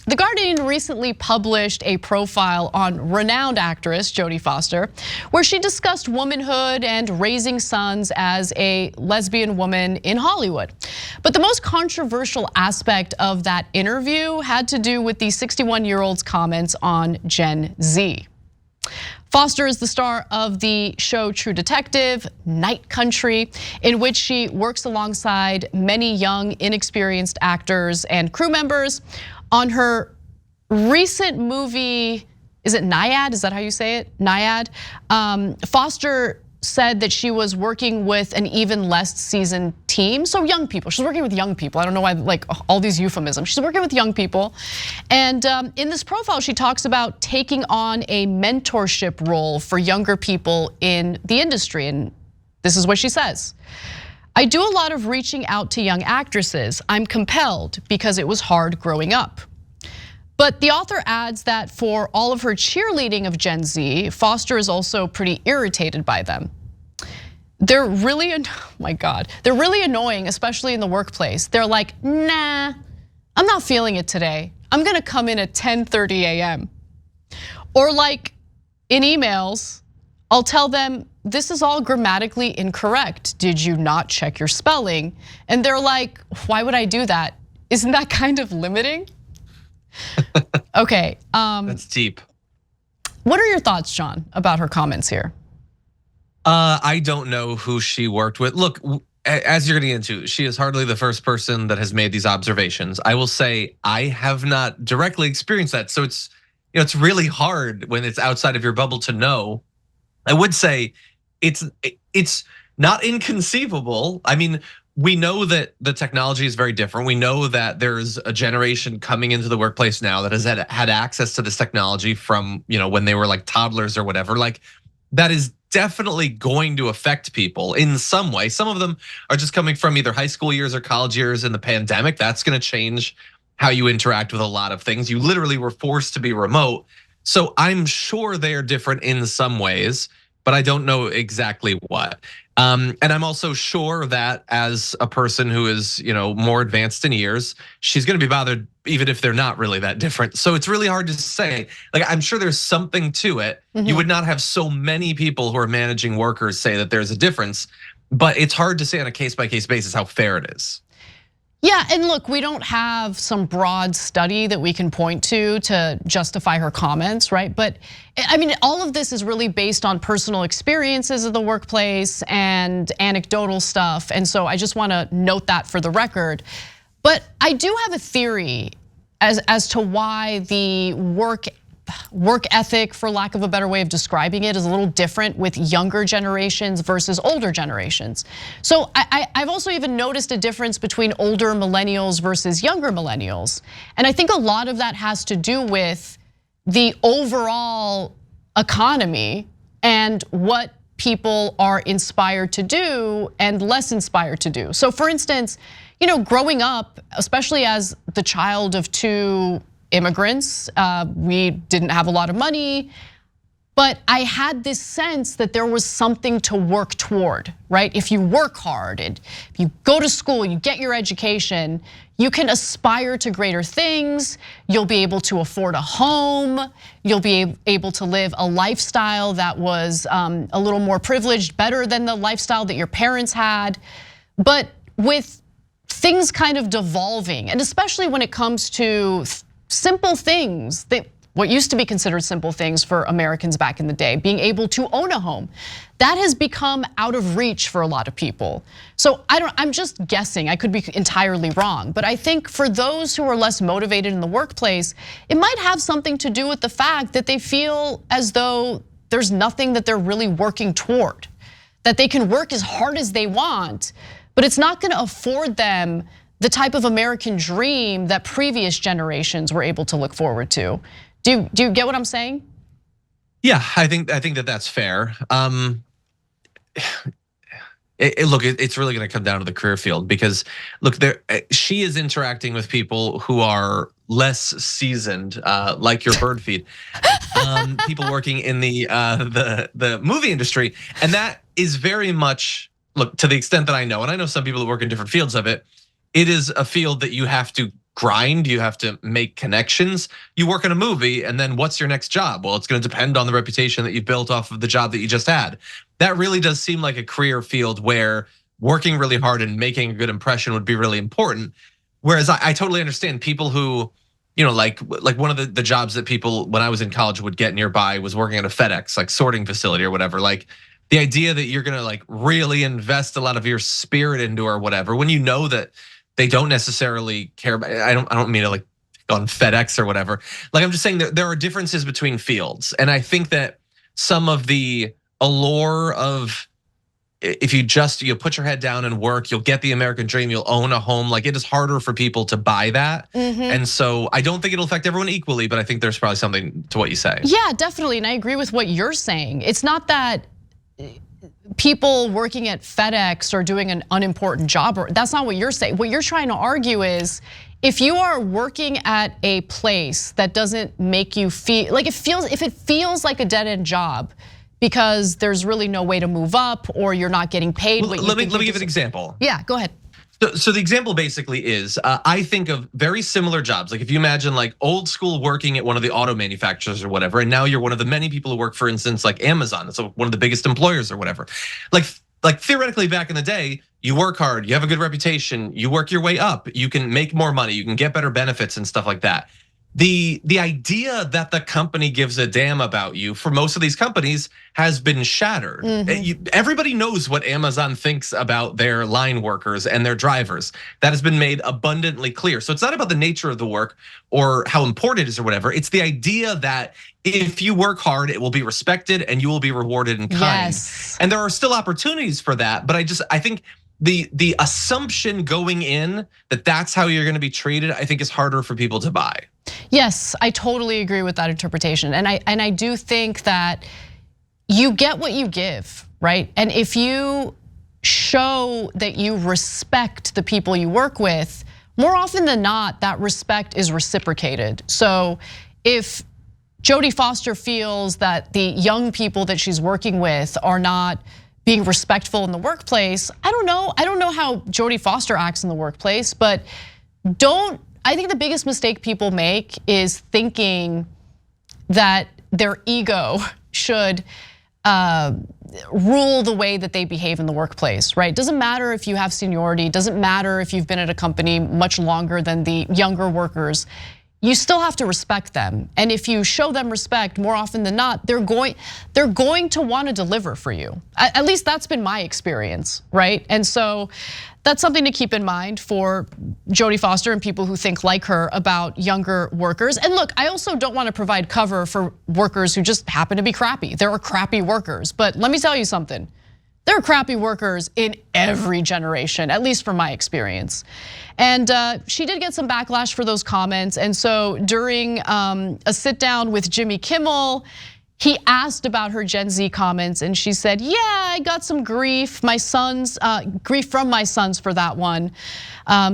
The Guardian recently published a profile on renowned actress Jodie Foster, where she discussed womanhood and raising sons as a lesbian woman in Hollywood. But the most controversial aspect of that interview had to do with the 61-year-old's comments on Gen Z. Foster is the star of the show True Detective, Night Country, in which she works alongside many young, inexperienced actors and crew members. On her recent movie, is it Naiad? Is that how you say it? Naiad? Foster said that she was working with an even less seasoned team. So young people, she's working with young people. I don't know why, like all these euphemisms. She's working with young people. And in this profile, she talks about taking on a mentorship role for younger people in the industry. And this is what she says. I do a lot of reaching out to young actresses. I'm compelled because it was hard growing up. But the author adds that for all of her cheerleading of Gen Z, Foster is also pretty irritated by them. They're really, oh my God, they're really annoying, especially in the workplace. They're like, nah, I'm not feeling it today. I'm gonna come in at 10:30 a.m. Or like in emails, I'll tell them, this is all grammatically incorrect. Did you not check your spelling? And they're like, why would I do that? Isn't that kind of limiting? Okay. That's deep. What are your thoughts, John, about her comments here? I don't know who she worked with. Look, as you're getting into, she is hardly the first person that has made these observations. I will say I have not directly experienced that. So it's, it's really hard when it's outside of your bubble to know. I would say it's not inconceivable. I mean, we know that the technology is very different. We know that there's a generation coming into the workplace now that has had access to this technology from, when they were like toddlers or whatever. Like that is definitely going to affect people in some way. Some of them are just coming from either high school years or college years in the pandemic. That's gonna change how you interact with a lot of things. You literally were forced to be remote. So I'm sure they are different in some ways, but I don't know exactly what. And I'm also sure that as a person who is, more advanced in years, she's gonna be bothered even if they're not really that different. So it's really hard to say. Like, I'm sure there's something to it. You would not have so many people who are managing workers say that there's a difference, but it's hard to say on a case-by-case basis how fair it is. Yeah, and look, we don't have some broad study that we can point to justify her comments, right? But I mean, all of this is really based on personal experiences of the workplace and anecdotal stuff. And so I just wanna note that for the record. But I do have a theory as to why the work ethic, for lack of a better way of describing it, is a little different with younger generations versus older generations. So I've also even noticed a difference between older millennials versus younger millennials. And I think a lot of that has to do with the overall economy and what people are inspired to do and less inspired to do. So for instance, growing up, especially as the child of two immigrants, we didn't have a lot of money, but I had this sense that there was something to work toward, right? If you work hard and if you go to school, you get your education, you can aspire to greater things. You'll be able to afford a home. You'll be able to live a lifestyle that was a little more privileged, better than the lifestyle that your parents had. But with things kind of devolving, and especially when it comes to simple things, what used to be considered simple things for Americans back in the day, being able to own a home, that has become out of reach for a lot of people. So I'm just guessing, I could be entirely wrong, but I think for those who are less motivated in the workplace, it might have something to do with the fact that they feel as though there's nothing that they're really working toward, that they can work as hard as they want, but it's not gonna afford them the type of American dream that previous generations were able to look forward to. Do you get what I'm saying? Yeah, I think that that's fair. Look, it's really gonna come down to the career field because look, she is interacting with people who are less seasoned, like your bird feed, people working in the movie industry, and that is very much, look, to the extent that I know, and I know some people that work in different fields of it. It is a field that you have to grind, you have to make connections. You work in a movie, and then what's your next job? Well, it's gonna depend on the reputation that you built off of the job that you just had. That really does seem like a career field where working really hard and making a good impression would be really important. Whereas I totally understand people who, like one of the jobs that people when I was in college would get nearby was working at a FedEx, like sorting facility or whatever. Like the idea that you're gonna like really invest a lot of your spirit into or whatever, when you know that they don't necessarily care about, I don't mean to like on FedEx or whatever. Like I'm just saying that there are differences between fields. And I think that some of the allure of, if you put your head down and work, you'll get the American dream, you'll own a home. Like it is harder for people to buy that. And so I don't think it'll affect everyone equally, but I think there's probably something to what you say. Yeah, definitely, and I agree with what you're saying. It's not that people working at FedEx are doing an unimportant job, or that's not what you're saying. What you're trying to argue is if you are working at a place that doesn't make you feel like if it feels like a dead-end job, because there's really no way to move up or you're not getting paid. Let me give an example. Yeah, go ahead. So the example basically is, I think of very similar jobs. Like if you imagine like old school working at one of the auto manufacturers or whatever, and now you're one of the many people who work, for instance, like Amazon. It's one of the biggest employers or whatever. Like theoretically back in the day, you work hard, you have a good reputation, you work your way up, you can make more money, you can get better benefits and stuff like that. The idea that the company gives a damn about you for most of these companies has been shattered. Everybody knows what Amazon thinks about their line workers and their drivers. That has been made abundantly clear. So it's not about the nature of the work or how important it is or whatever. It's the idea that if you work hard, it will be respected and you will be rewarded in kind. Yes. And there are still opportunities for that, but I think the assumption going in that that's how you're gonna be treated, I think is harder for people to buy. Yes, I totally agree with that interpretation. And I do think that you get what you give, right? And if you show that you respect the people you work with, more often than not, that respect is reciprocated. So if Jodie Foster feels that the young people that she's working with are not being respectful in the workplace, I don't know how Jodie Foster acts in the workplace, but I think the biggest mistake people make is thinking that their ego should rule the way that they behave in the workplace, right? Doesn't matter if you have seniority, doesn't matter if you've been at a company much longer than the younger workers. You still have to respect them. And if you show them respect, more often than not, they're going to want to deliver for you. At least that's been my experience, right? And so that's something to keep in mind for Jodie Foster and people who think like her about younger workers. And look, I also don't want to provide cover for workers who just happen to be crappy. There are crappy workers, but let me tell you something. There are crappy workers in every generation, at least from my experience. And she did get some backlash for those comments. And so during a sit down with Jimmy Kimmel, he asked about her Gen Z comments and she said, yeah, I got some grief, grief from my sons for that one.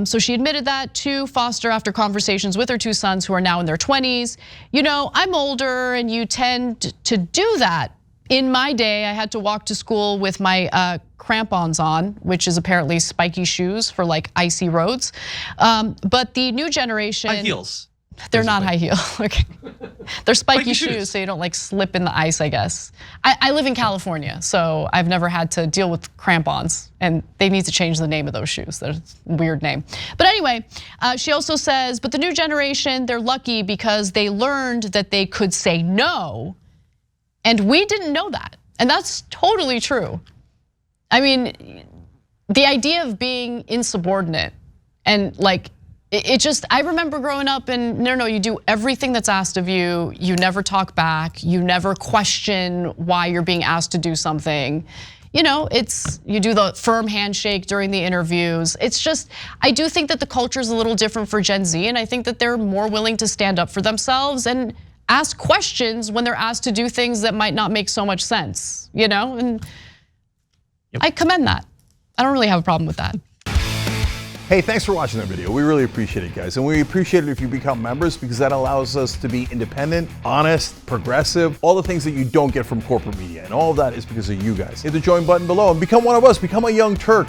So she admitted that to Foster after conversations with her two sons who are now in their 20s. I'm older and you tend to do that. In my day, I had to walk to school with my crampons on, which is apparently spiky shoes for like icy roads. But the new generation— High heels. They're not high heel, okay. They're spiky shoes, so you don't like slip in the ice, I guess. I live in California, so I've never had to deal with crampons, and they need to change the name of those shoes. That's a weird name. But anyway, she also says, but the new generation, they're lucky because they learned that they could say no, and we didn't know that. And that's totally true. I mean, the idea of being insubordinate and like, I remember growing up and no, you do everything that's asked of you. You never talk back. You never question why you're being asked to do something. You do the firm handshake during the interviews. It's just, I do think that the culture is a little different for Gen Z, and I think that they're more willing to stand up for themselves and ask questions when they're asked to do things that might not make so much sense, and I commend that. I don't really have a problem with that. Hey, thanks for watching that video. We really appreciate it, guys. And we appreciate it if you become members, because that allows us to be independent, honest, progressive, all the things that you don't get from corporate media. And all of that is because of you guys. Hit the join button below and become one of us, become a Young Turk.